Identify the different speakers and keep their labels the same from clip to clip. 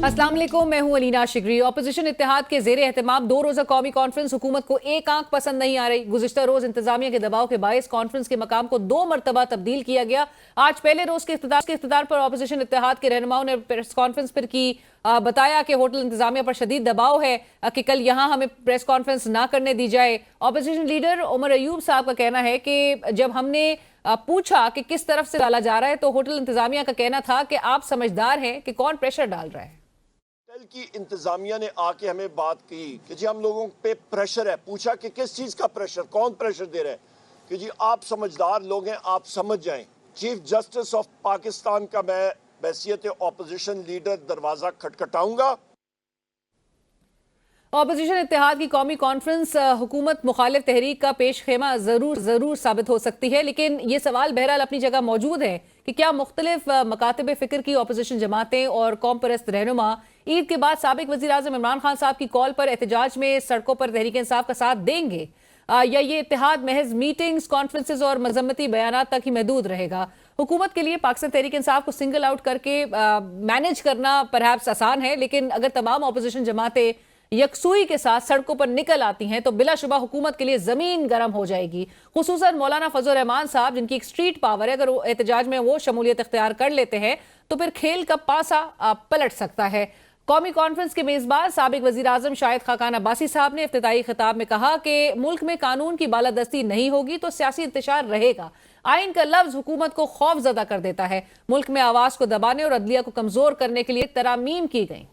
Speaker 1: अस्सलाम वालेकुम, मैं हूं अलीना शिगरी। ऑपोजिशन इत्तेहाद के जेर एहतमाम 2 रोजा कौमी कॉन्फ्रेंस हुकूमत को एक आंख पसंद नहीं आ रही। गुज़िश्ता रोज इंतजामिया के दबाव के बायस कॉन्फ्रेंस के मकाम को 2 मरतबा तब्दील किया गया। आज पहले रोज के इफ्तितार पर ऑपोजिशन इत्तेहाद के रहनुमाओं ने प्रेस कॉन्फ्रेंस पर की, बताया कि होटल इंतजामिया पर शदीद दबाव है कि कल यहाँ हमें प्रेस कॉन्फ्रेंस ना करने दी जाए। ऑपोजिशन लीडर उमर अयूब साहब का कहना है कि जब हमने पूछा कि किस तरफ से डाला जा रहा है तो होटल इंतजामिया का कहना था कि आप समझदार हैं कि कौन प्रेशर डाल रहा है।
Speaker 2: होटल की इंतजामिया ने आके हमें बात की कि जी हम लोगों पे प्रेशर है। पूछा कि किस चीज का प्रेशर, कौन प्रेशर दे रहा है? कि जी आप समझदार लोग हैं, आप समझ जाएं। चीफ जस्टिस ऑफ पाकिस्तान का मैं हैसियत ऑपोजिशन लीडर दरवाजा खटखटाऊंगा।
Speaker 1: ऑपोजिशन इत्तेहाद की कौमी कॉन्फ्रेंस हुकूमत मुखालिफ तहरीक का पेश खेमा जरूर साबित हो सकती है, लेकिन ये सवाल बहरहाल अपनी जगह मौजूद है कि क्या मुख्तलिफ मकातब फ़िक्र की ऑपोजिशन जमातें और कौम परस्त रहनुमा ईद के बाद साबिक वज़ीर आज़म इमरान खान साहब की कॉल पर एहतजाज में सड़कों पर तहरीक इंसाफ का साथ देंगे, या ये इत्तेहाद महज मीटिंग्स, कॉन्फ्रेंसेज और मजम्मती बयानात तक ही महदूद रहेगा? हुकूमत के लिए पाकिस्तान तहरीक इंसाफ को सिंगल आउट करके मैनेज करना परहैप्स आसान है, लेकिन अगर तमाम ऑपोजिशन जमातें यकसुई के साथ सड़कों पर निकल आती हैं तो बिलाशुबा हुकूमत के लिए जमीन गर्म हो जाएगी। खुसूसन मौलाना फजल रहमान साहब, जिनकी एक स्ट्रीट पावर है, अगर एहतजाज में वो शमूलियत इख्तियार कर लेते हैं तो फिर खेल का पासा पलट सकता है। कौमी कॉन्फ्रेंस के मेजबान साबिक वजीर आजम शाहिद खाकान अब्बासी साहब ने इफ्तिताई खिताब में कहा कि मुल्क में कानून की बालादस्ती नहीं होगी तो सियासी इंतशार रहेगा। आइन का लफ्ज हुकूमत को खौफजदा कर देता है। मुल्क में आवाज को दबाने और अदलिया को कमजोर करने के लिए तरामीम की गई।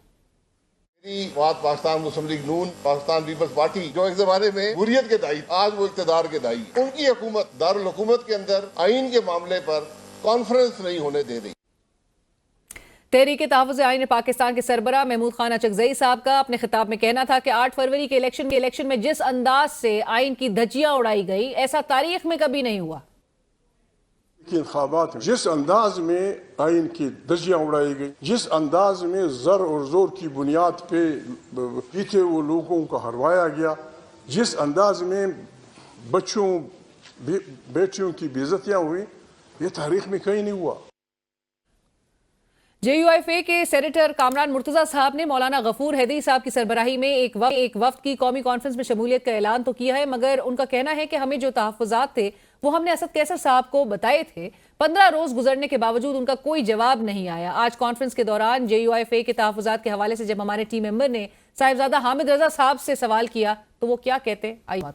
Speaker 3: बात पाकिस्तान मुस्लिम लीग नून, पाकिस्तान पीपल्स पार्टी जो एक जमाने में हुर्रियत के दाई, आज वो इक़्तिदार के दाई, उनकी हुकूमत दारुल हुकूमत के अंदर आइन के मामले पर कॉन्फ्रेंस नहीं होने दे रही।
Speaker 1: तहरीक तहफ़्फ़ुज़ आइन पाकिस्तान के सरबराह महमूद खान अचकज़ई साहब का अपने खिताब में कहना था कि 8 फरवरी के इलेक्शन में जिस अंदाज से आइन की धज्जियां उड़ाई गई, ऐसा तारीख में कभी नहीं हुआ।
Speaker 4: इंतखाबात जिस अंदाज में आइन की धज्जियां उड़ाई गई, जिस अंदाज में जर और जोर की बुनियाद पे जीते वो लोगों को हरवाया गया, जिस अंदाज में बच्चों बेटियों की बेइज्जतियां हुई, ये तारीख में कहीं नहीं हुआ।
Speaker 1: JUIFA के सेनेटर कामरान मुर्तजा साहब ने मौलाना गफूर हैदरी साहब की सरबराही में एक वफ्द की कौमी कॉन्फ्रेंस में शमूलियत का ऐलान तो किया है, मगर उनका कहना है कि हमें जो तहफ़्फ़ुज़ात थे वो हमने असद कैसर साहब को बताए थे। 15 रोज गुजरने के बावजूद उनका कोई जवाब नहीं आया। आज कॉन्फ्रेंस के दौरान JUIFA के तहफ़्फ़ुज़ात के हवाले से जब हमारे टीम मेंबर ने साहिबजादा हामिद रजा साहब से सवाल किया तो वो क्या कहते, आइए।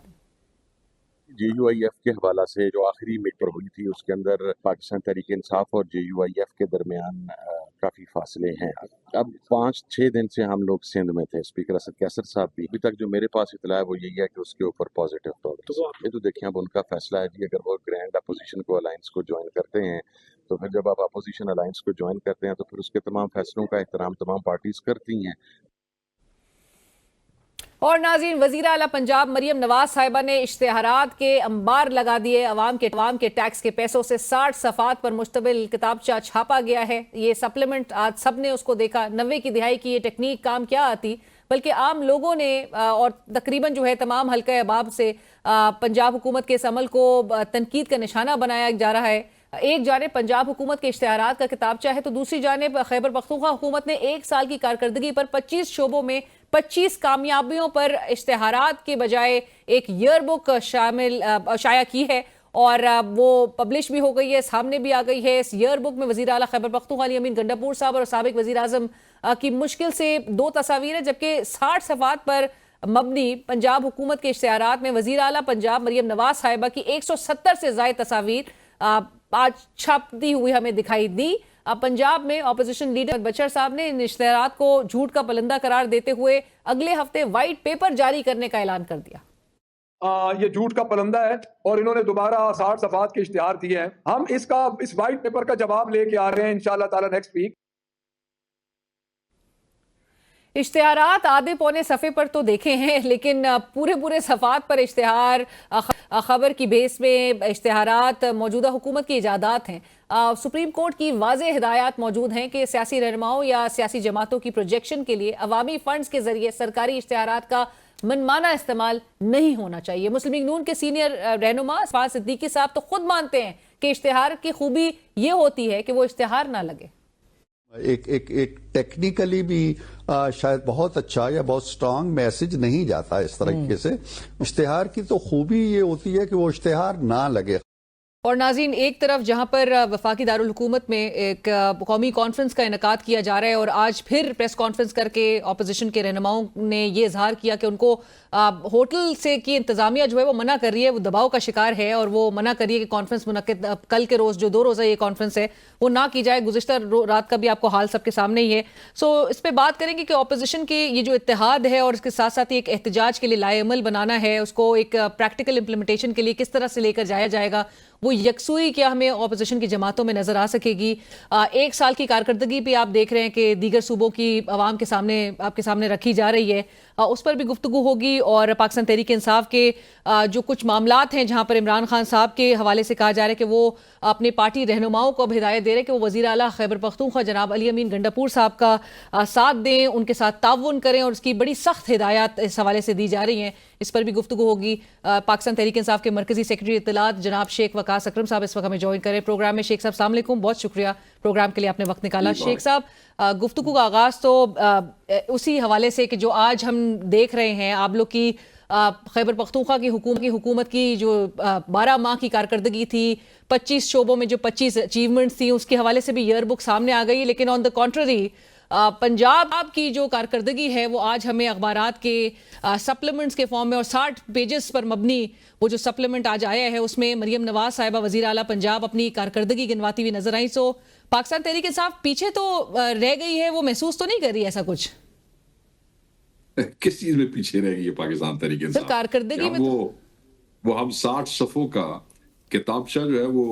Speaker 5: JUIF के हवाला से जो आखिरी मीटिंग हुई थी उसके अंदर पाकिस्तान तहरीक इंसाफ और JUIF के दरमियान काफ़ी फासले हैं। अब 5-6 दिन से हम लोग सिंध में थे। स्पीकर असद कैसर साहब भी, अभी तक जो मेरे पास इतला है वो यही है कि उसके ऊपर पॉजिटिव प्रोग्रेस। ये तो देखें अब उनका फैसला है जी। अगर वो ग्रैंड अपोजिशन को अलायंस को ज्वाइन करते हैं तो फिर जब आप अपोजिशन अलायंस को ज्वाइन करते हैं तो फिर उसके तमाम फैसलों का एहतराम तमाम पार्टीज करती हैं।
Speaker 1: और नाज़रीन, वज़ीर आला पंजाब मरियम नवाज साहिबा ने इश्तिहारात के अंबार लगा दिए। अवाम के टैक्स के पैसों से 60 सफ़ात पर मुश्तमिल किताबचा छापा गया है। ये सप्लीमेंट आज सब ने उसको देखा। 90 की दिहाई की ये टेक्निक काम क्या आती, बल्कि आम लोगों ने और तकरीबन जो है तमाम हल्का अहबाब से पंजाब हुकूमत के इस अमल को तनकीद का निशाना बनाया जा रहा है। एक जानिब पंजाब हुकूमत के इश्तिहारात का किताबचा है तो दूसरी जानिब खैबर पख्तूनख्वा हुकूमत ने 1 साल की कारकर्दगी पर 25 शोबों में 25 कामयाबियों पर इश्तिहारात के बजाय एक ईयर बुक शाया की है और वो पब्लिश भी हो गई है, सामने भी आ गई है। इस ईयर बुक में वज़ीर आला खैबर पख्तूनख्वा अली अमीन गंडापुर साहब और साबिक वज़ीर आज़म की मुश्किल से 2 तस्वीर है, जबकि 60 सफ़ात पर मबनी पंजाब हुकूमत के इश्तिहारात में वज़ीर आला पंजाब मरियम नवाज साहिबा की 170 से ज़ायद तस्वीर आज छापती हुई हमें दिखाई दी। पंजाब में ऑपोजिशन लीडर बचर साहब ने इन इश्तिहारात को झूठ का पलंदा करार देते हुए अगले हफ्ते व्हाइट पेपर जारी करने का ऐलान कर दिया।
Speaker 6: ये झूठ का पलंदा है और इन्होंने दोबारा 60 सफ़ात के इश्तिहार दिए हैं। हम इस व्हाइट पेपर का जवाब लेके आ रहे हैं इंशाअल्लाह ताला नेक्स्ट वीक।
Speaker 1: इश्तिहारात आधे पौने सफ़े पर तो देखे हैं, लेकिन पूरे सफ़ात पर इश्तिहार, खबर की बेस में इश्तिहारात मौजूदा हुकूमत की इजादात हैं। सुप्रीम कोर्ट की वाज़ेह हिदायत मौजूद हैं कि सियासी रहनुमाओं या सियासी जमातों की प्रोजेक्शन के लिए अवामी फंड्स के जरिए सरकारी इश्तिहारात का मनमाना इस्तेमाल नहीं होना चाहिए। मुस्लिम लीग नून के सीनियर रहनुमा इस्फाक सिद्दीकी साहब तो खुद मानते हैं कि इश्तिहार की खूबी ये होती है कि वो इश्तिहार ना लगे।
Speaker 7: एक टेक्निकली भी शायद बहुत अच्छा या बहुत स्ट्रांग मैसेज नहीं जाता इस तरीके से। इश्तिहार की तो खूबी ये होती है कि वो इश्तिहार ना लगे।
Speaker 1: और नाज़रीन, एक तरफ जहां पर वफाकी दारुल हुकूमत में एक कौमी कॉन्फ्रेंस का इनेकाद किया जा रहा है और आज फिर प्रेस कॉन्फ्रेंस करके अपोजिशन के रहनुमाओं ने ये इजहार किया कि उनको होटल से की इंतजामिया जो है वो मना कर रही है, वो दबाव का शिकार है और वो मना कर रही है कि कॉन्फ्रेंस मुनक्किद कल के रोज़ जो 2 रोज़ा ये कॉन्फ्रेंस है वो ना की जाए। गुज़िश्ता रात का भी आपको हाल सबके सामने ही है। सो इस पर बात करेंगे कि अपोजिशन के ये जो इत्तेहाद है और इसके साथ साथ ही एक एहतजाज के लिए लाएअमल बनाना है, उसको एक प्रैक्टिकल इंप्लीमेंटेशन के लिए किस तरह से लेकर जाया जाएगा, वो यकसुई क्या हमें ऑपोजिशन की जमातों में नजर आ सकेगी। 1 साल की कारकर्दगी भी आप देख रहे हैं कि दीगर सूबों की आवाम के सामने आपके सामने रखी जा रही है, उस पर भी गुफ्तगू होगी। और पाकिस्तान तहरीक इंसाफ के जो कुछ मामलात हैं जहां पर इमरान खान साहब के हवाले से कहा जा रहा है कि वो अपने पार्टी रहनुमाओं को अब हिदायत दे रहे हैं कि वो वज़ीर आला खैबर पख्तूनख्वा जनाब अली अमीन गंडापुर साहब का साथ दें, उनके साथ ताउन करें और उसकी बड़ी सख्त हिदायत इस हवाले से दी जा रही हैं। इस पर भी गुफ्तगू होगी। पाकिस्तान तहरीक इंसाफ के मरकजी सेक्रेटरी इत्तलात जनाब शेख वकास अकरम साहब इस वक्त हमें ज्वाइन करें प्रोग्राम में। शेख साहब अस्सलाम वालेकुम, बहुत शुक्रिया प्रोग्राम के लिए आपने वक्त निकाला। शेख साहब, गुफ्तगू का आगाज़ तो उसी हवाले से कि जो आज हम देख रहे हैं, आप लोग की खैबर पख्तूनख्वा की हुकूमत की जो 12 माह की कारकर्दगी थी, 25 शोबों में जो 25 अचीवमेंट्स थी, उसके हवाले से भी ईयर बुक सामने आ गई। लेकिन ऑन द कॉन्ट्ररी पंजाब की जो कारकर्दगी है वो आज हमें अखबारात के सप्लीमेंट्स के फॉर्म में और 60 पेजेस पर मबनी वो जो सप्लीमेंट आज आया है उसमें मरियम नवाज साहिबा वज़ीर आला पंजाब अपनी कारकर्दगी गिनवाती हुई नजर आई। सो पाकिस्तान तहरीक इंसाफ पीछे तो रह गई है, वो महसूस तो नहीं कर रही ऐसा कुछ?
Speaker 8: किस चीज में पीछे रह गई है पाकिस्तान तहरीक इंसाफ?
Speaker 1: कारकर्दगी में
Speaker 8: वो हम 60 सफ़ों का किताबचा जो है वो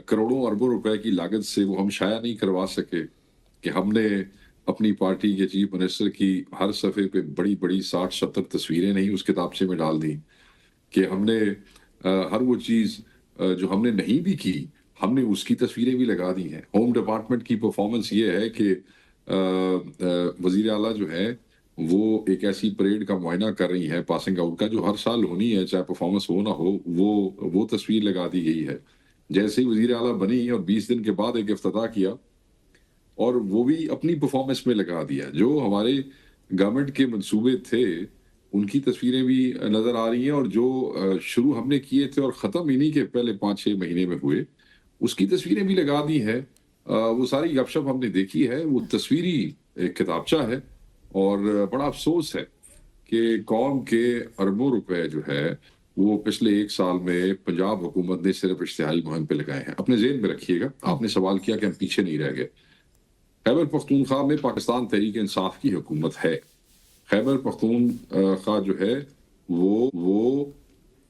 Speaker 8: करोड़ों अरबों रुपए की लागत से वो हम शाया नहीं करवा सके कि हमने अपनी पार्टी के चीफ मिनिस्टर की हर सफ़े पे बड़ी बड़ी 60-70 तस्वीरें नहीं उस किताबचे में डाल दी, कि हमने हर वो चीज़ जो हमने नहीं भी की हमने उसकी तस्वीरें भी लगा दी हैं। होम डिपार्टमेंट की परफॉर्मेंस ये है कि वज़ीर आला जो है वो एक ऐसी परेड का मुआयना कर रही है पासिंग आउट का जो हर साल होनी है, चाहे परफॉर्मेंस हो ना हो, वो तस्वीर लगा दी गई है। जैसे ही वज़ीर आला बनी और 20 दिन के बाद एक इफ्तिताह किया और वो भी अपनी परफॉर्मेंस में लगा दिया। जो हमारे गवर्नमेंट के मंसूबे थे उनकी तस्वीरें भी नज़र आ रही हैं और जो शुरू हमने किए थे और ख़त्म इन्हीं के पहले 5-6 महीने में हुए उसकी तस्वीरें भी लगा दी हैं। वो सारी गपशप हमने देखी है, वो तस्वीरी एक किताबचा है और बड़ा अफसोस है कि कौम के अरबों रुपए जो है वो पिछले 1 साल में पंजाब हुकूमत ने सिर्फ इश्तिहारी मुहिम पे लगाए हैं। अपने ज़हन में रखिएगा, आपने सवाल किया कि हम पीछे नहीं रह गए। खैबर पख्तूनख्वा में पाकिस्तान तहरीक इंसाफ की हुकूमत है। खैबर पख्तूनख्वा जो है वो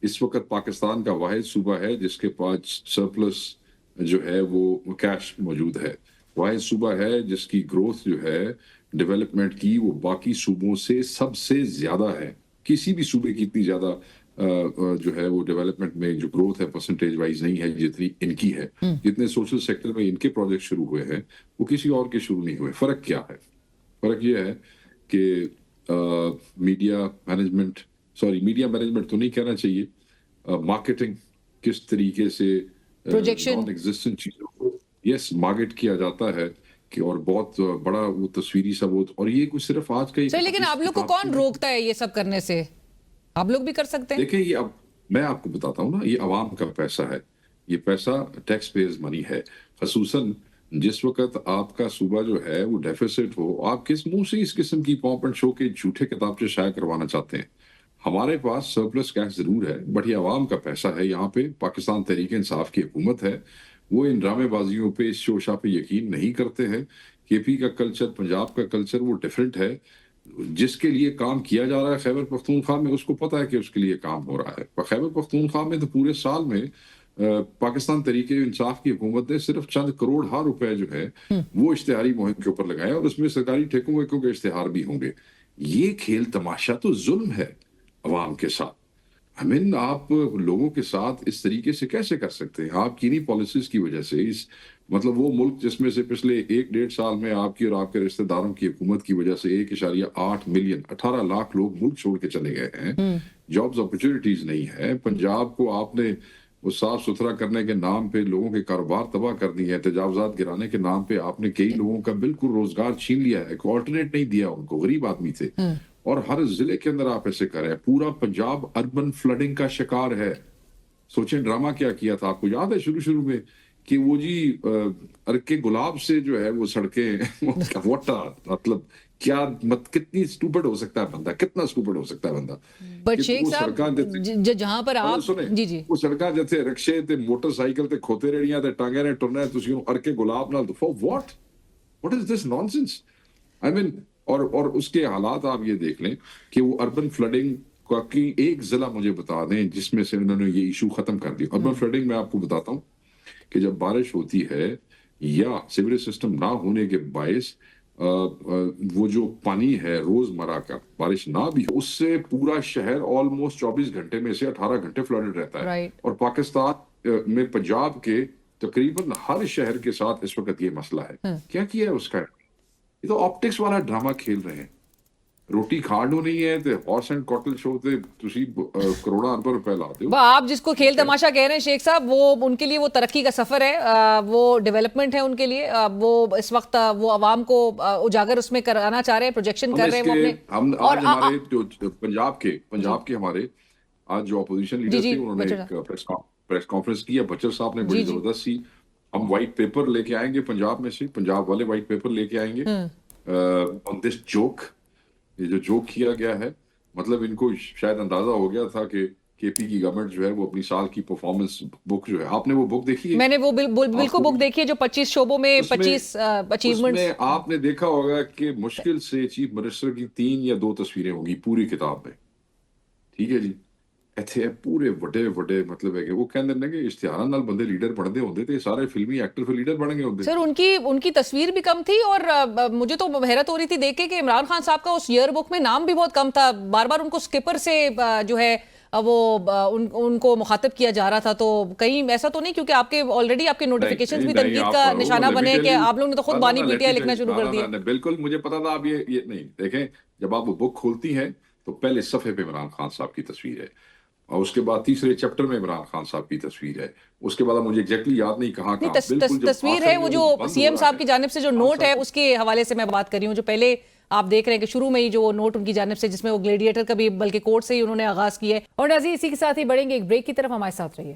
Speaker 8: इस वक्त पाकिस्तान का वाहिद सूबा है जिसके पास सरप्लस जो है वो कैश मौजूद है। वाहिद सूबा है जिसकी ग्रोथ जो है डेवलपमेंट की वो बाकी सूबों से सबसे ज्यादा है। किसी भी सूबे की इतनी ज्यादा जो है वो डेवलपमेंट में जो ग्रोथ है परसेंटेज वाइज नहीं है जितनी इनकी है। जितने सोशल सेक्टर में इनके प्रोजेक्ट शुरू हुए हैं वो किसी और के शुरू नहीं हुए। फर्क क्या है? फर्क ये है कि मीडिया मैनेजमेंट तो नहीं कहना चाहिए, मार्केटिंग किस तरीके से नॉन एग्जिस्टेंट चीजों को मार्केट किया जाता है कि और बहुत बड़ा वो तस्वीरी सबूत। और ये कुछ सिर्फ आज का ही
Speaker 1: लेकिन आप लोग को कौन रोकता है ये सब करने से? आप लोग भी कर सकते हैं।
Speaker 8: देखिए, ये अब मैं आपको बताता हूँ ना, ये अवाम का पैसा है, ये पैसा टैक्स पेयर्स मनी है। खसूसन जिस वक्त आपका सूबा जो है वो डेफिसिट हो, आप किस मुंह से इस किस्म की पॉम्प एंड शो के झूठे किताबचे शाया करवाना चाहते हैं? हमारे पास सरप्लस कैश जरूर है बट ये अवाम का पैसा है। यहाँ पे पाकिस्तान तहरीक इंसाफ की हुकूमत है, वो इन ड्रामेबाजियों पे इस शोशा पे यकीन नहीं करते हैं। केपी का कल्चर, पंजाब का कल्चर वो डिफरेंट है। जिसके लिए काम किया जा रहा है खैबर पख्तूनख्वा में उसको पता है कि उसके लिए काम हो रहा है। पर खैबर पख्तूनख्वा में तो पूरे साल में पाकिस्तान तहरीक इंसाफ की हुकूमत ने सिर्फ चंद करोड़ रुपए जो है वो इश्तिहारी मुहिम के ऊपर लगाए और उसमें सरकारी ठेकों वेकों के इश्तिहार भी होंगे। ये खेल तमाशा तो जुल्म है अवाम के साथ। हमें आप लोगों के साथ इस तरीके से कैसे कर सकते हैं? आप किन्हीं पॉलिसीज की वजह से इस मतलब वो मुल्क जिसमें से पिछले 1-1.5 साल में आपकी और आपके रिश्तेदारों की हुकूमत की वजह से 1.8 मिलियन 18 लाख लोग मुल्क छोड़ के चले गए हैं। जॉब्स अपॉर्चुनिटीज नहीं है। पंजाब को आपने वो साफ सुथरा करने के नाम पे लोगों के कारोबार तबाह कर दिए हैं, तजावजात गिराने के नाम पे आपने कई लोगों का बिल्कुल रोजगार छीन लिया है, एक ऑल्टरनेट नहीं दिया उनको, गरीब आदमी थे। और हर जिले के अंदर आप ऐसे कर रहे हैं। पूरा पंजाब अर्बन फ्लडिंग का शिकार है। सोचें ड्रामा क्या किया था, आपको याद है शुरू शुरू में कि वो जी अर्के गुलाब से जो है वो सड़कें वाटर, मतलब क्या कितनी स्टूपिड हो सकता है बंदा, कितना स्टूपिड हो सकता है बंदा।
Speaker 1: बट
Speaker 8: कि
Speaker 1: शेख
Speaker 8: वो
Speaker 1: साहब
Speaker 8: सड़कां जिथे
Speaker 1: जहां पर आप
Speaker 8: सुने
Speaker 1: जी जी
Speaker 8: वो सड़कां जिथे रिक्शे ते मोटरसाइकिल ते खोते रेड़ियां ते टांगे ने टुरना है, तुसी ਉਹਨੂੰ अर्के गुलाब नाल for what is this nonsense. I mean और उसके हालात आप ये देख लें कि वो अर्बन फ्लडिंग का की एक जिला मुझे बता दें जिसमें से उन्होंने ये इशू खत्म कर दिया। अर्बन फ्लडिंग में आपको बताता हूँ कि जब बारिश होती है या सीवरेज सिस्टम ना होने के बायस वो जो पानी है रोजमर्रा का, बारिश ना भी हो उससे पूरा शहर ऑलमोस्ट 24 घंटे में से 18 घंटे फ्लडेड रहता है।
Speaker 1: Right.
Speaker 8: और पाकिस्तान में पंजाब के तकरीबन हर शहर के साथ इस वक्त ये मसला है। क्या किया है उसका? ये तो ऑप्टिक्स वाला ड्रामा खेल रहे हैं। रोटी खांड नहीं है तो हॉर्स एंड कॉटल शो ते तुसी करोड़ों अरबों रुपए लाते हो।
Speaker 1: वो आप जिसको खेल तमाशा कह रहे हैं शेख साहब, वो उनके लिए वो तरक्की का सफर है, वो डेवलपमेंट है उनके लिए। वो इस वक्त वो आवाम को उजागर उसमें कराना चाह रहे हैं, प्रोजेक्शन कर रहे हैं वो अपने।
Speaker 8: हम
Speaker 1: और
Speaker 8: आज हमारे जो पंजाब के हमारे आज जो अपोजिशन लीडर
Speaker 1: जी,
Speaker 8: थे उन्होंने
Speaker 1: बच्चर
Speaker 8: एक प्रेस कॉन्फ्रेंस की है। बच्चर साहब ने बड़ी
Speaker 1: जी, जी।
Speaker 8: जबरदस्त सी, हम व्हाइट पेपर लेके आएंगे पंजाब में से, पंजाब वाले व्हाइट पेपर लेके आएंगे ऑन दिस जोक। ये जो जोक किया गया है, मतलब इनको शायद अंदाजा हो गया था कि केपी की गवर्नमेंट जो है वो अपनी साल की परफॉर्मेंस बुक जो है, आपने वो बुक देखी है?
Speaker 1: मैंने वो बिल्कुल बुक देखी है जो 25 शोबों में 25 अचीवमेंट्स।
Speaker 8: उसमें आपने देखा होगा कि मुश्किल से चीफ मिनिस्टर की 3 या 2 तस्वीरें होंगी पूरी किताब में। ठीक है जी, ਇੱਥੇ ਪੂਰੇ ਵੱਡੇ मतलब है कि वो कहते हैं कि इश्तिहारां नाल बंदे लीडर बनते होंगे तो सारे फिल्मी एक्टर फिर लीडर बन गए होंगे।
Speaker 1: सर उनकी तस्वीर भी कम थी और मुझे तो हैरत हो रही थी देख के कि इमरान खान साहब का उस ईयर बुक में नाम भी बहुत कम था। बार बार उनको स्किपर से जो है वो उनको मुखातिब किया जा रहा था। तो कहीं ऐसा तो नहीं क्योंकि आपके ऑलरेडी आपके नोटिफिकेशंस भी तनकीद का निशाना बने कि आप लोगों ने तो खुद बानी पीटीआई लिखना शुरू कर दिया।
Speaker 8: बिल्कुल मुझे पता था आप ये नहीं देखें। जब आप वो बुक खोलती हैं तो पहले सफे पे इमरान खान साहब की तस्वीर है और उसके बाद तीसरे चैप्टर में इमरान खान साहब की तस्वीर है। उसके बाद मुझे एग्जैक्टली याद नहीं कहाँ
Speaker 1: तस्वीर है वो जो सीएम साहब की जानिब से जो नोट है उसके हवाले से मैं बात कर रही हूँ। जो पहले आप देख रहे हैं कि शुरू में ही जो नोट उनकी जानिब से जिसमें वो ग्लेडिएटर का भी बल्कि कोर्ट से ही उन्होंने आगाज किया है। और नाज़रीन इसी के साथ ही बढ़ेंगे एक ब्रेक की तरफ, हमारे साथ रहिए।